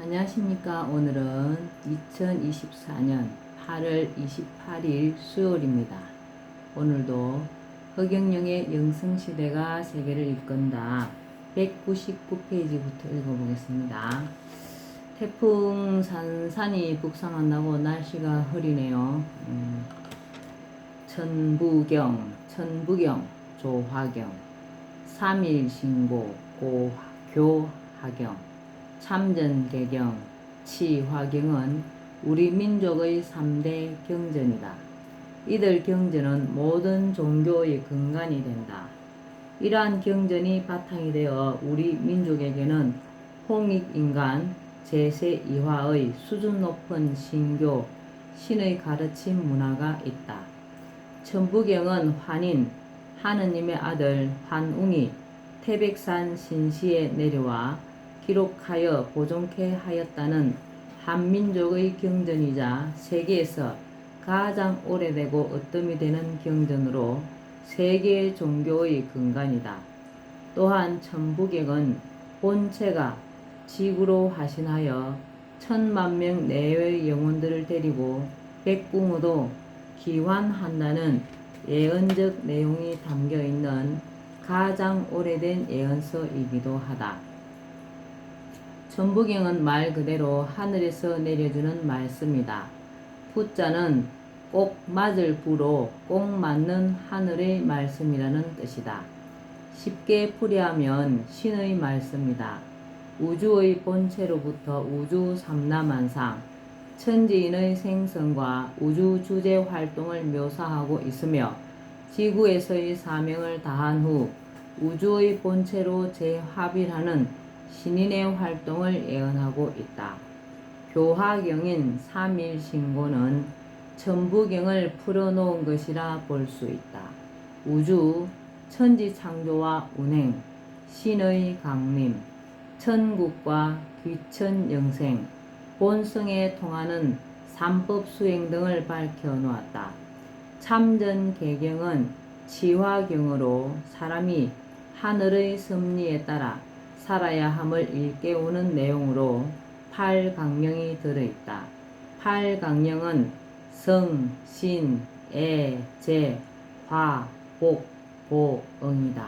안녕하십니까. 오늘은 2024년 8월 28일 수요일입니다. 오늘도 허경영의 영성시대가 세계를 이끈다 199페이지부터 읽어보겠습니다. 태풍 산산이 북상한다고 날씨가 흐리네요. 천부경, 조화경, 3.1신고, 교화경, 참전개경, 치화경은 우리 민족의 3대 경전이다. 이들 경전은 모든 종교의 근간이 된다. 이러한 경전이 바탕이 되어 우리 민족에게는 홍익인간 제2화의 수준 높은 신교, 신의 가르침 문화가 있다. 천부경은 환인, 하느님의 아들 환웅이 태백산 신시에 내려와 기록하여 보존케 하였다는 한민족의 경전이자 세계에서 가장 오래되고 으뜸이 되는 경전으로 세계 종교의 근간이다. 또한 천부경은 본체가 지구로 화신하여 10,000명 내외의 영혼들을 데리고 백궁으로 기환한다는 예언적 내용이 담겨있는 가장 오래된 예언서이기도 하다. 천부경은 말 그대로 하늘에서 내려주는 말씀이다. 푸자는 꼭 맞을 부로 꼭 맞는 하늘의 말씀이라는 뜻이다. 쉽게 풀이하면 신의 말씀이다. 우주의 본체로부터 우주 삼라만상, 천지인의 생성과 우주 주재 활동을 묘사하고 있으며 지구에서의 사명을 다한 후 우주의 본체로 재합일하는 신인의 활동을 예언하고 있다. 교화경인 3.1신고는 천부경을 풀어놓은 것이라 볼 수 있다. 우주, 천지 창조와 운행, 신의 강림, 천국과 귀천 영생, 본성에 통하는 삼법 수행 등을 밝혀놓았다. 참전개경은 치화경으로 사람이 하늘의 섭리에 따라 살아야 함을 일깨우는 내용으로 8강령이 들어있다. 8강령은 성, 신, 애, 재, 화, 복, 보, 응이다.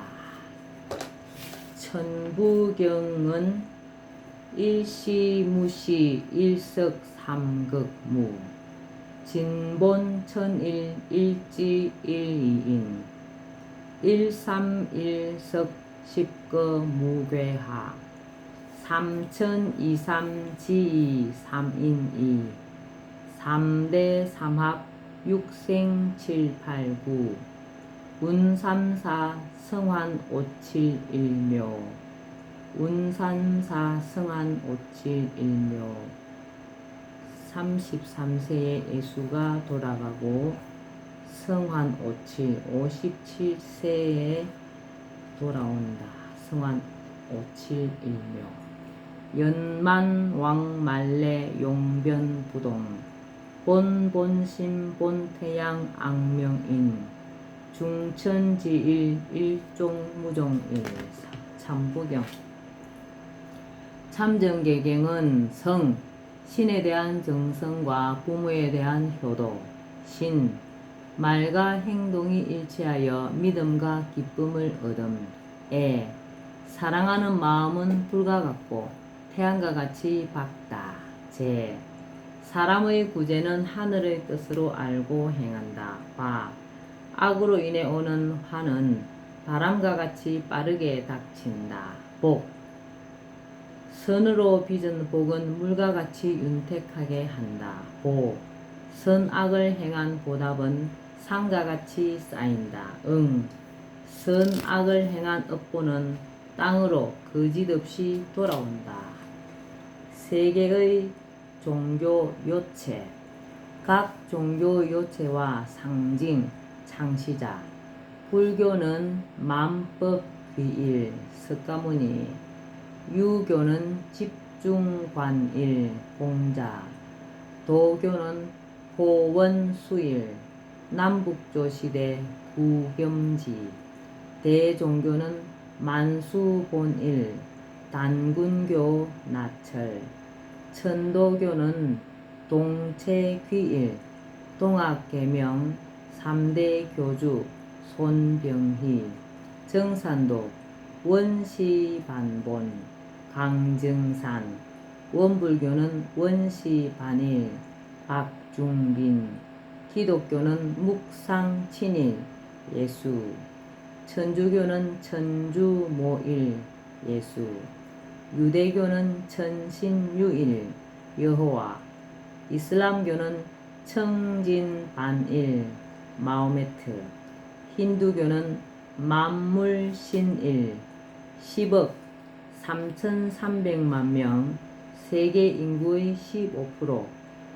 천부경은 일시무시 일석삼극무 진본 천일 일지일이인 일삼일석 십거무괴하 삼천이삼지이 삼인이 삼대삼합 육생칠팔구 운삼사 성환오칠일묘 운산사 성환오칠일묘 33세에 예수가 돌아가고 성환오칠 57세에 돌아온다. 성환오칠일묘 연만왕말래 용변부동 본본심 본태양 악명인 중천지일 일종무종일 참부경 참전개경은 성, 신에 대한 정성과 부모에 대한 효도, 신, 말과 행동이 일치하여 믿음과 기쁨을 얻음, 애, 사랑하는 마음은 불과 같고 태양과 같이 밝다, 재, 사람의 구제는 하늘의 뜻으로 알고 행한다, 화, 악으로 인해 오는 화는 바람과 같이 빠르게 닥친다, 복, 선으로 빚은 복은 물과 같이 윤택하게 한다. 보, 선악을 행한 보답은 산과 같이 쌓인다. 응, 선악을 행한 업보는 땅으로 거짓없이 돌아온다. 세계의 종교 요체, 각 종교 요체와 상징, 창시자, 불교는 만법 귀일, 석가모니, 유교는 집중관일, 공자, 도교는 호원수일, 남북조시대 구겸지, 대종교는 만수본일, 단군교 나철, 천도교는 동체귀일, 동학계명 3대 교주 손병희, 정산도 원시반본 강정산, 원불교는 원시반일 박중빈, 기독교는 묵상친일 예수, 천주교는 천주모일 예수, 유대교는 천신유일 여호와, 이슬람교는 청진반일 마호메트, 힌두교는 만물신일 10억 3,300만 명, 세계 인구의 15%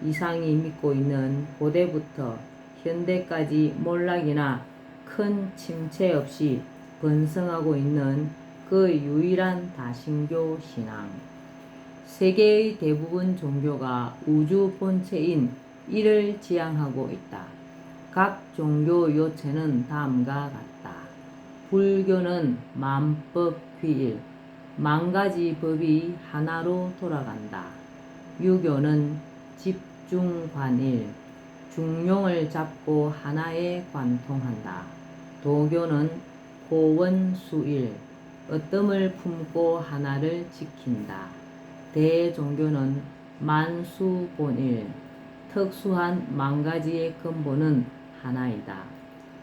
이상이 믿고 있는 고대부터 현대까지 몰락이나 큰 침체 없이 번성하고 있는 그 유일한 다신교 신앙. 세계의 대부분 종교가 우주 본체인 이를 지향하고 있다. 각 종교 요체는 다음과 같다. 불교는 만법귀일, 만가지 법이 하나로 돌아간다. 유교는 집중관일, 중용을 잡고 하나에 관통한다. 도교는 고원수일, 어뜸을 품고 하나를 지킨다. 대종교는 만수본일, 특수한 만가지의 근본은 하나이다.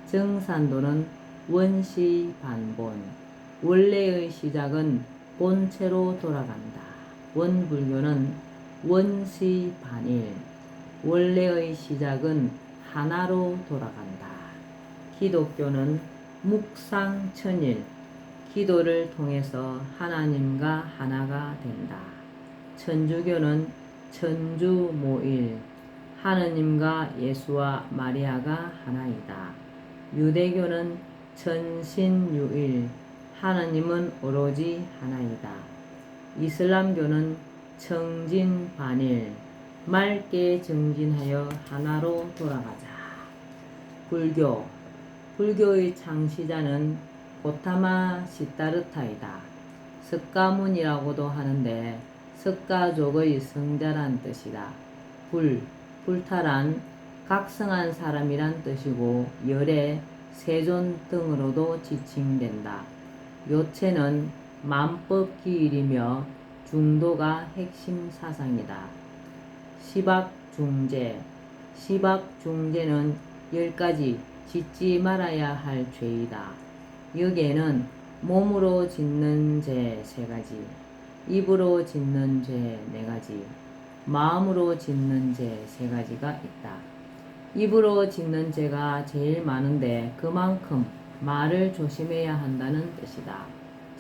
정산도는 원시반본, 원래의 시작은 본체로 돌아간다. 원불교는 원시반일, 원래의 시작은 하나로 돌아간다. 기독교는 묵상천일, 기도를 통해서 하나님과 하나가 된다. 천주교는 천주모일, 하느님과 예수와 마리아가 하나이다. 유대교는 천신유일, 하느님은 오로지 하나이다. 이슬람교는 청진반일, 맑게 정진하여 하나로 돌아가자. 불교의 창시자는 고타마 시타르타이다. 석가문이라고도 하는데 석가족의 성자란 뜻이다. 불탈한 각성한 사람이란 뜻이고 열애, 세존 등으로도 지칭된다. 요체는 만법기일이며 중도가 핵심 사상이다. 시박중제는 10가지 짓지 말아야 할 죄이다. 여기에는 몸으로 짓는 죄 3가지, 입으로 짓는 죄 4가지, 마음으로 짓는 죄 3가지가 있다. 입으로 짓는 죄가 제일 많은데 그만큼 말을 조심해야 한다는 뜻이다.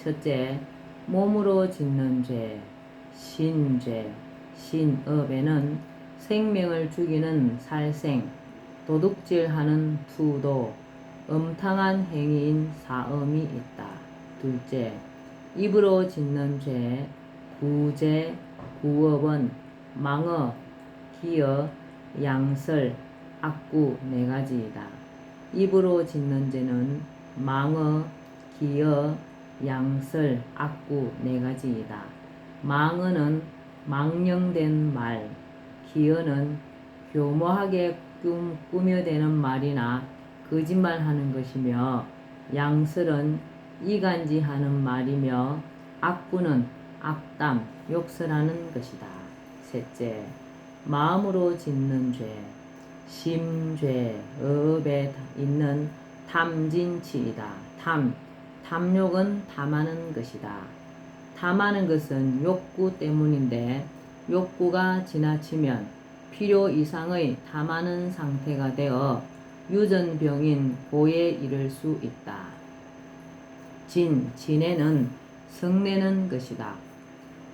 첫째, 몸으로 짓는 죄, 신죄. 신업에는 생명을 죽이는 살생, 도둑질하는 투도, 음탕한 행위인 사음이 있다. 둘째, 입으로 짓는 죄, 구제, 구업은 망어, 기어, 양설, 악구 4가지이다. 입으로 짓는 죄는 망어, 기어, 양설, 악구 4가지이다. 망어는 망령된 말, 기어는 교모하게 꾸며대는 말이나 거짓말하는 것이며, 양설은 이간질하는 말이며, 악구는 악담, 욕설하는 것이다. 셋째, 마음으로 짓는 죄, 심죄, 업에 있는 탐진치이다. 탐욕은 탐하는 것이다. 탐하는 것은 욕구 때문인데 욕구가 지나치면 필요 이상의 탐하는 상태가 되어 유전병인 고에 이를 수 있다. 진해는 성내는 것이다.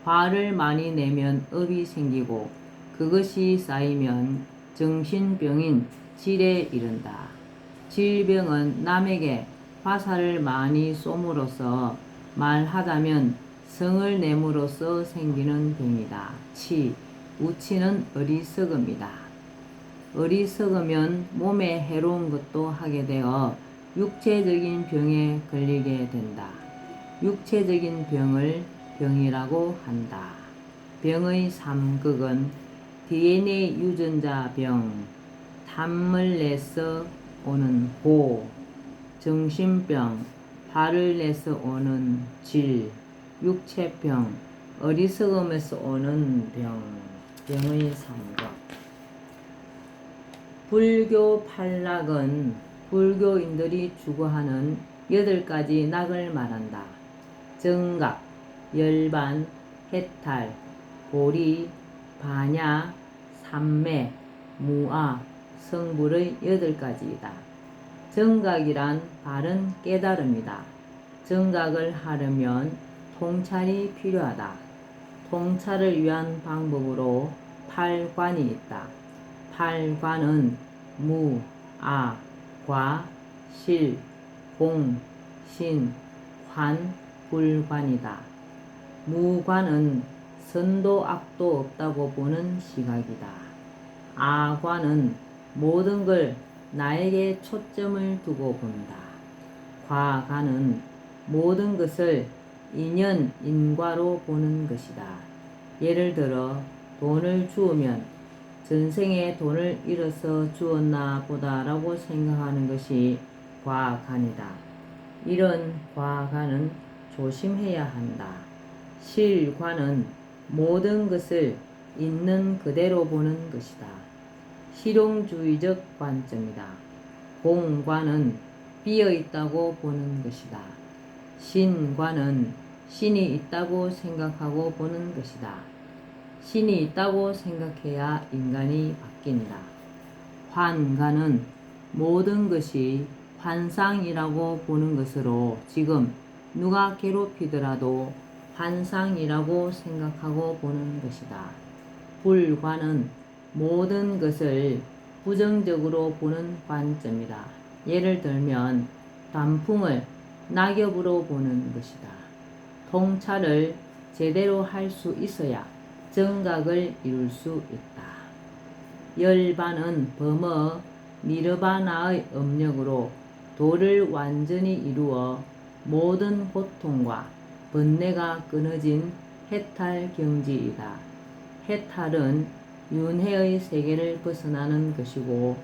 화를 많이 내면 업이 생기고 그것이 쌓이면 정신병인 질에 이른다. 질병은 남에게 화살을 많이 쏘므로써 말하자면 성을 내므로써 생기는 병이다. 우치는 어리석음이다. 어리석으면 몸에 해로운 것도 하게 되어 육체적인 병에 걸리게 된다. 육체적인 병을 병이라고 한다. 병의 삼극은 DNA 유전자 병, 탐을 내서 오는 고, 정신병, 화를 내서 오는 질, 육체병, 어리석음에서 오는 병, 병의 삼극. 불교 팔락은 불교인들이 추구하는 8가지 낙을 말한다. 정각, 열반, 해탈, 보리, 반야, 삼매, 무아, 성불의 8가지이다. 정각이란 바른 깨달음이다. 정각을 하려면 통찰이 필요하다. 통찰을 위한 방법으로 8관이 있다. 8관은 무, 아, 과, 실, 공, 신, 환, 불관이다. 무관은 선도 악도 없다고 보는 시각이다. 아관은 모든 걸 나에게 초점을 두고 본다. 과관은 모든 것을 인연, 인과로 보는 것이다. 예를 들어 돈을 주우면 전생에 돈을 잃어서 주었나 보다라고 생각하는 것이 과간이다. 이런 과간은 조심해야 한다. 실관은 모든 것을 있는 그대로 보는 것이다. 실용주의적 관점이다. 공관은 비어있다고 보는 것이다. 신관은 신이 있다고 생각하고 보는 것이다. 신이 있다고 생각해야 인간이 바뀐다. 환관은 모든 것이 환상이라고 보는 것으로 지금 누가 괴롭히더라도 환상이라고 생각하고 보는 것이다. 불관은 모든 것을 부정적으로 보는 관점이다. 예를 들면 단풍을 낙엽으로 보는 것이다. 통찰을 제대로 할 수 있어야 정각을 이룰 수 있다. 열반은 범어 니르바나의 업력으로 도를 완전히 이루어 모든 고통과 번뇌가 끊어진 해탈 경지이다. 해탈은 윤회의 세계를 벗어나는 것이고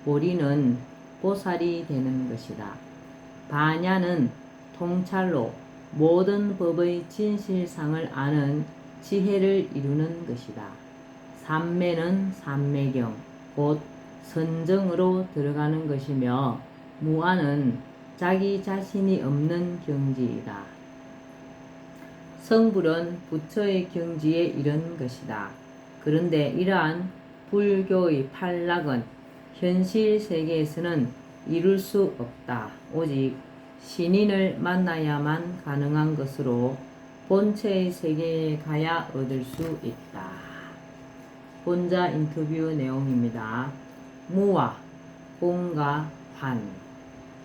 보리는 보살이 되는 것이다. 반야는 통찰로 모든 법의 진실상을 아는 지혜를 이루는 것이다. 삼매는 삼매경, 곧 선정으로 들어가는 것이며 무아는 자기 자신이 없는 경지이다. 성불은 부처의 경지에 이른 것이다. 그런데 이러한 불교의 팔락은 현실 세계에서는 이룰 수 없다. 오직 신인을 만나야만 가능한 것으로 본체의 세계에 가야 얻을 수 있다. 본자 인터뷰 내용입니다. 무와 공과 환.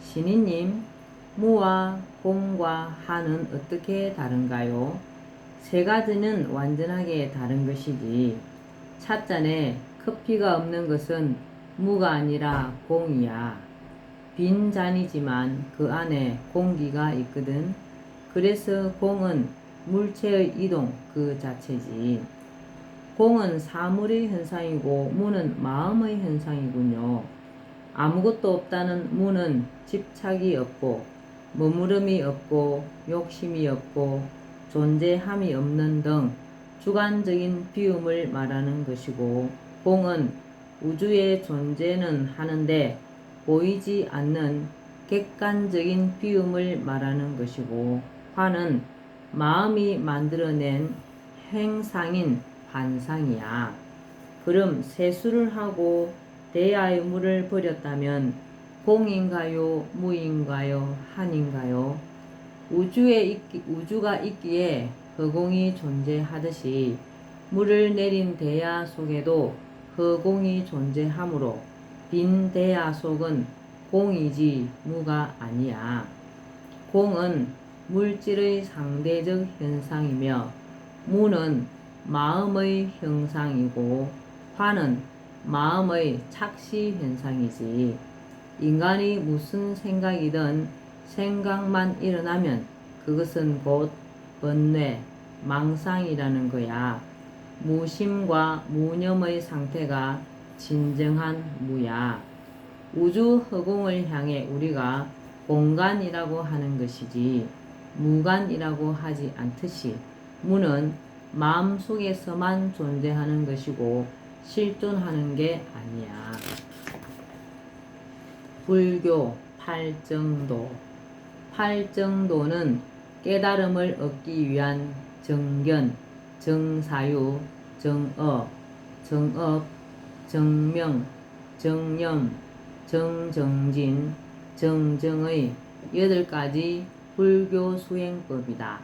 신인님, 무와 공과 한은 어떻게 다른가요? 세 가지는 완전하게 다른 것이지. 찻잔에 커피가 없는 것은 무가 아니라 공이야. 빈 잔이지만 그 안에 공기가 있거든. 그래서 공은 물체의 이동 그 자체지. 공은 사물의 현상이고 무는 마음의 현상이군요. 아무것도 없다는 무는 집착이 없고 머무름이 없고 욕심이 없고 존재함이 없는 등 주관적인 비움을 말하는 것이고, 공은 우주의 존재는 하는데 보이지 않는 객관적인 비움을 말하는 것이고, 환은 마음이 만들어낸 행상인 환상이야. 그럼 세수를 하고 대야의 물을 버렸다면 공인가요? 무인가요? 한인가요? 우주가 있기에 허공이 존재하듯이 물을 내린 대야 속에도 허공이 존재하므로 빈 대야 속은 공이지 무가 아니야. 공은 물질의 상대적 현상이며 무는 마음의 형상이고 환은 마음의 착시 현상이지. 인간이 무슨 생각이든 생각만 일어나면 그것은 곧 번뇌, 망상이라는 거야. 무심과 무념의 상태가 진정한 무야. 우주 허공을 향해 우리가 공간이라고 하는 것이지 무간이라고 하지 않듯이 무는 마음속에서만 존재하는 것이고 실존하는 게 아니야. 불교 팔정도. 팔정도는 깨달음을 얻기 위한 정견, 정사유, 정업, 정명, 정념, 정정진, 정정의 8가지 불교 수행법이다.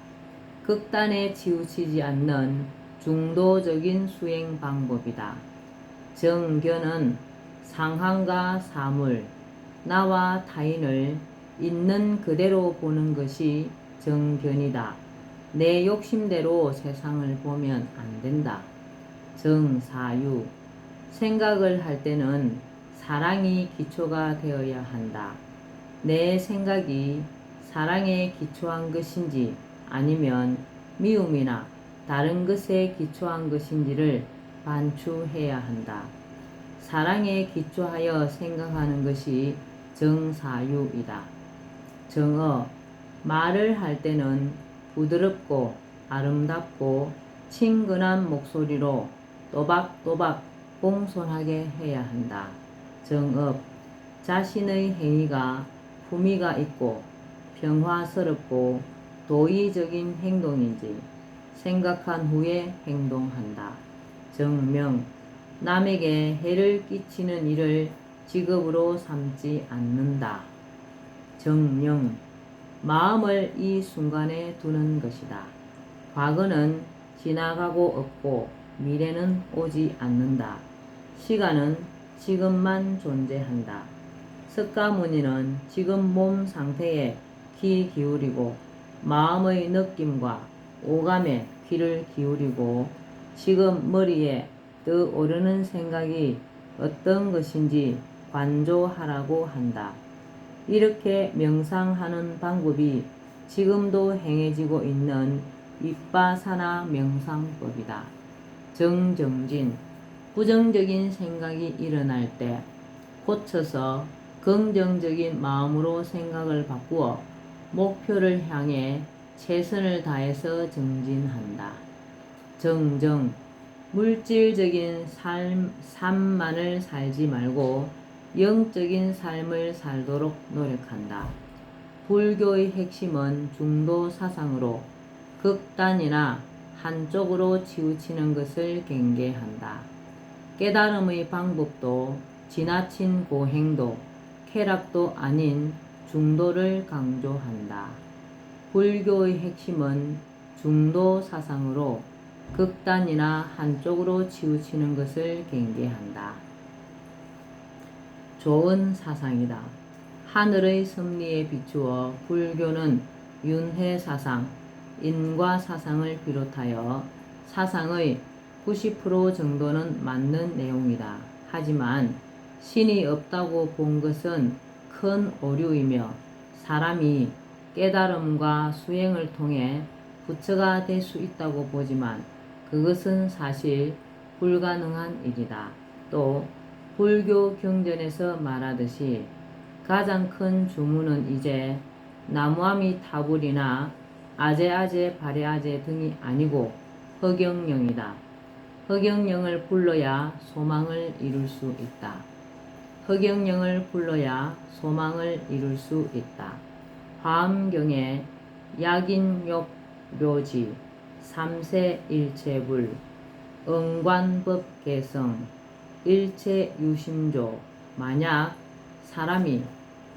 극단에 치우치지 않는 중도적인 수행 방법이다. 정견은 상황과 사물, 나와 타인을 있는 그대로 보는 것이 정견이다. 내 욕심대로 세상을 보면 안 된다. 정사유, 생각을 할 때는 사랑이 기초가 되어야 한다. 내 생각이 사랑에 기초한 것인지 아니면 미움이나 다른 것에 기초한 것인지를 반추해야 한다. 사랑에 기초하여 생각하는 것이 정사유이다. 정어, 말을 할 때는 부드럽고 아름답고 친근한 목소리로 또박또박 공손하게 해야 한다. 정업, 자신의 행위가 품위가 있고 평화스럽고 도의적인 행동인지 생각한 후에 행동한다. 정명, 남에게 해를 끼치는 일을 직업으로 삼지 않는다. 정령, 마음을 이 순간에 두는 것이다. 과거는 지나가고 없고 미래는 오지 않는다. 시간은 지금만 존재한다. 석가모니는 지금 몸 상태에 귀 기울이고 마음의 느낌과 오감에 귀를 기울이고 지금 머리에 떠오르는 생각이 어떤 것인지 관조하라고 한다. 이렇게 명상하는 방법이 지금도 행해지고 있는 윗바사나 명상법이다. 정정진, 부정적인 생각이 일어날 때 고쳐서 긍정적인 마음으로 생각을 바꾸어 목표를 향해 최선을 다해서 정진한다. 정정, 물질적인 삶만을 살지 말고 영적인 삶을 살도록 노력한다. 불교의 핵심은 중도 사상으로 극단이나 한쪽으로 치우치는 것을 경계한다. 깨달음의 방법도 지나친 고행도 쾌락도 아닌 중도를 강조한다. 불교의 핵심은 중도 사상으로 극단이나 한쪽으로 치우치는 것을 경계한다. 좋은 사상이다. 하늘의 섭리에 비추어 불교는 윤회 사상, 인과 사상을 비롯하여 사상의 90% 정도는 맞는 내용이다. 하지만 신이 없다고 본 것은 큰 오류이며 사람이 깨달음과 수행을 통해 부처가 될 수 있다고 보지만 그것은 사실 불가능한 일이다. 또 불교 경전에서 말하듯이 가장 큰 주문은 이제 나무아미타불이나 아제아제 바레아제 등이 아니고 허경영이다. 허경영을 불러야 소망을 이룰 수 있다. 허경영을 불러야 소망을 이룰 수 있다. 화엄경에 약인욕묘지, 삼세일체불, 응관법개성, 일체유심조. 만약 사람이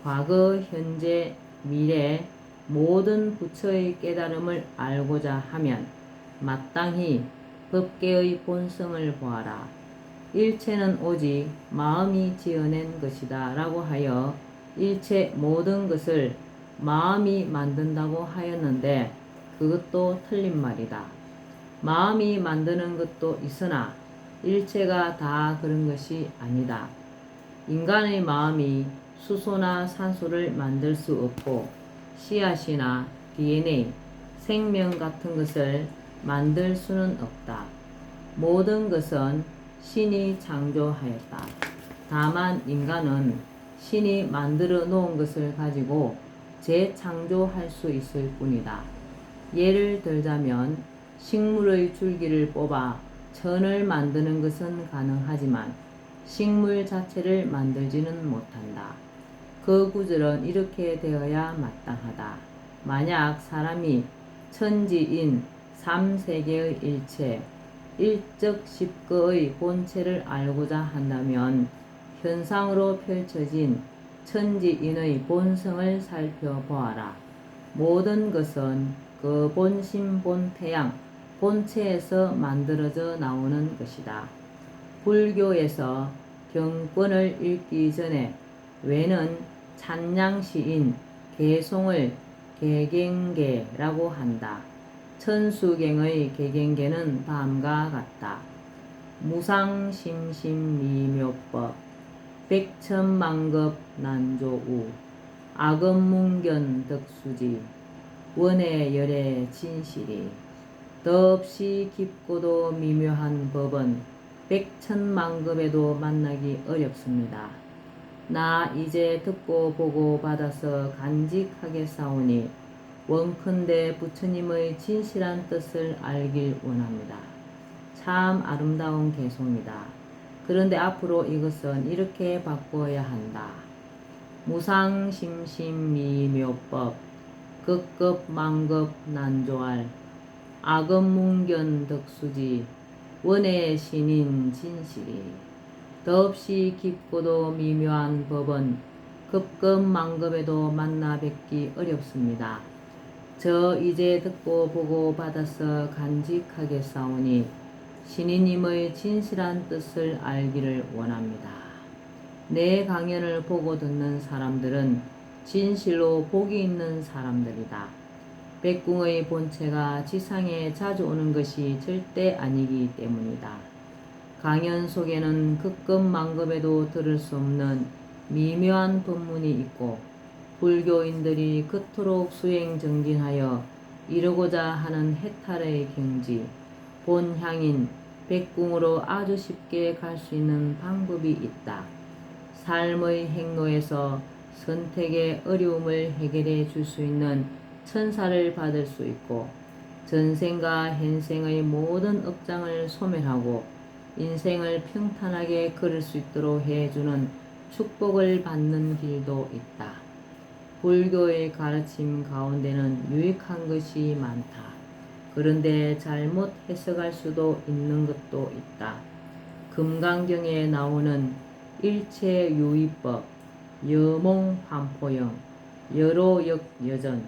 과거, 현재, 미래 모든 부처의 깨달음을 알고자 하면 마땅히 법계의 본성을 보아라. 일체는 오직 마음이 지어낸 것이다 라고 하여 일체 모든 것을 마음이 만든다고 하였는데 그것도 틀린 말이다. 마음이 만드는 것도 있으나 일체가 다 그런 것이 아니다. 인간의 마음이 수소나 산소를 만들 수 없고 씨앗이나 DNA, 생명 같은 것을 만들 수는 없다. 모든 것은 신이 창조하였다. 다만 인간은 신이 만들어 놓은 것을 가지고 재창조할 수 있을 뿐이다. 예를 들자면 식물의 줄기를 뽑아 천을 만드는 것은 가능하지만 식물 자체를 만들지는 못한다. 그 구절은 이렇게 되어야 마땅하다. 만약 사람이 천지인 삼세계의 일체, 일적 십거의 본체를 알고자 한다면 현상으로 펼쳐진 천지인의 본성을 살펴보아라. 모든 것은 그 본심 본태양, 본체에서 만들어져 나오는 것이다. 불교에서 경권을 읽기 전에 외는 찬양시인 개송을 개갱계라고 한다. 천수경의 개갱계는 다음과 같다. 무상심심미묘법 백천만급 난조우 악음문견 덕수지 원해열애 진실이 더없이 깊고도 미묘한 법은 백천만급에도 만나기 어렵습니다. 나 이제 듣고 보고 받아서 간직하겠사오니 원컨대 부처님의 진실한 뜻을 알길 원합니다. 참 아름다운 개송이다. 그런데 앞으로 이것은 이렇게 바꿔야 한다. 무상심심미묘법 극급만급 난조할 악음문견 덕수지 원의 신인 진실이 더없이 깊고도 미묘한 법은 급급만급에도 만나 뵙기 어렵습니다. 저 이제 듣고 보고 받아서 간직하겠사오니 신이님의 진실한 뜻을 알기를 원합니다. 내 강연을 보고 듣는 사람들은 진실로 복이 있는 사람들이다. 백궁의 본체가 지상에 자주 오는 것이 절대 아니기 때문이다. 강연 속에는 급급만급에도 들을 수 없는 미묘한 법문이 있고 불교인들이 그토록 수행정진하여 이루고자 하는 해탈의 경지, 본향인 백궁으로 아주 쉽게 갈 수 있는 방법이 있다. 삶의 행로에서 선택의 어려움을 해결해 줄 수 있는 천사를 받을 수 있고 전생과 현생의 모든 업장을 소멸하고 인생을 평탄하게 걸을 수 있도록 해주는 축복을 받는 길도 있다. 불교의 가르침 가운데는 유익한 것이 많다. 그런데 잘못 해석할 수도 있는 것도 있다. 금강경에 나오는 일체유의법, 여몽환포영, 여로역여전,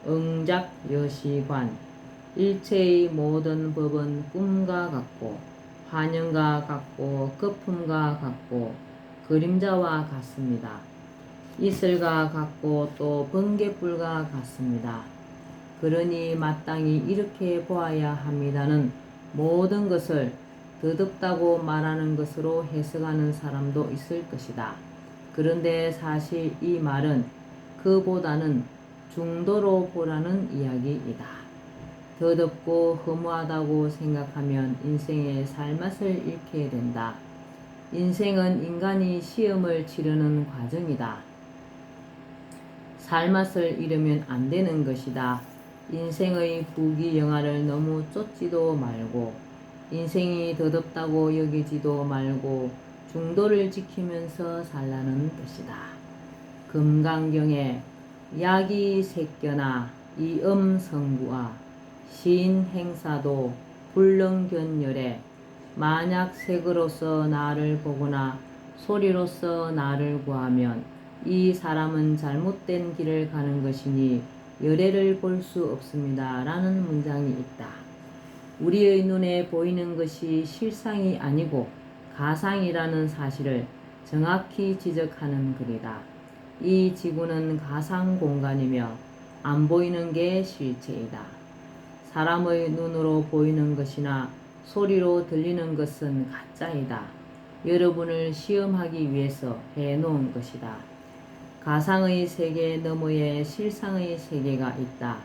응작여시관, 일체의 모든 법은 꿈과 같고 환영과 같고 거품과 같고 그림자와 같습니다. 이슬과 같고 또 번개불과 같습니다. 그러니 마땅히 이렇게 보아야 합니다는 모든 것을 더덥다고 말하는 것으로 해석하는 사람도 있을 것이다. 그런데 사실 이 말은 그보다는 중도로 보라는 이야기이다. 더덥고 허무하다고 생각하면 인생의 살맛을 잃게 된다. 인생은 인간이 시험을 치르는 과정이다. 살맛을 잃으면 안 되는 것이다. 인생의 부귀영화를 너무 쫓지도 말고 인생이 더덥다고 여기지도 말고 중도를 지키면서 살라는 뜻이다. 금강경에 약이 새겨나 이음성구와 시인행사도 불능견열에 만약 색으로서 나를 보거나 소리로서 나를 구하면 이 사람은 잘못된 길을 가는 것이니 열애를 볼 수 없습니다. 라는 문장이 있다. 우리의 눈에 보이는 것이 실상이 아니고 가상이라는 사실을 정확히 지적하는 글이다. 이 지구는 가상 공간이며 안 보이는 게 실체이다. 사람의 눈으로 보이는 것이나 소리로 들리는 것은 가짜이다. 여러분을 시험하기 위해서 해놓은 것이다. 가상의 세계 너머에 실상의 세계가 있다.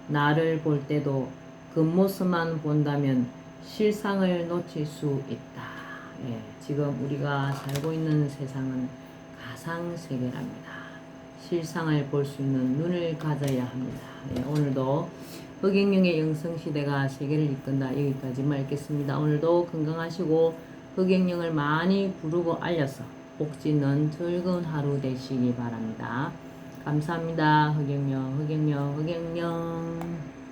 나를 볼 때도 겉모습만 본다면 실상을 놓칠 수 있다. 예, 지금 우리가 살고 있는 세상은 가상세계랍니다. 실상을 볼 수 있는 눈을 가져야 합니다. 예, 오늘도 흑행령의 영성시대가 세계를 이끈다. 여기까지만 읽겠습니다. 오늘도 건강하시고 흑행령을 많이 부르고 알려서 복 짓는 즐거운 하루 되시기 바랍니다. 감사합니다. 흑행령, 흑행령, 흑행령.